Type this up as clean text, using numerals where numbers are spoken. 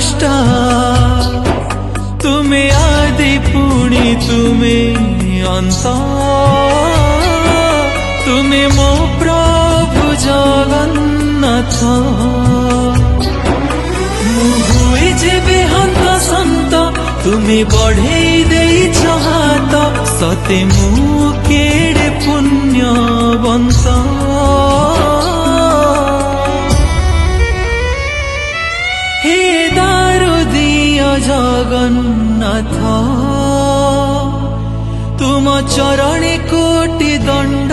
স্রষ্টা, তুমি আদি পুনি তুমি অন্ত, তুমি মো প্রভু জগন্নাথ। ମୁଁ ହୁଏ ଯେବେ ହନ୍ତ ସନ୍ତ, ତୁମେ ବଢେଇ ଦେଇଛ ହାତ, ସତେ ମୁଁ କେଡ଼େ ପୁଣ୍ୟବନ୍ତ। হে দারুଦିয় জগন্নাଥ, ତୁମ ଚରଣେ କୋଟି ଦଣ୍ଡ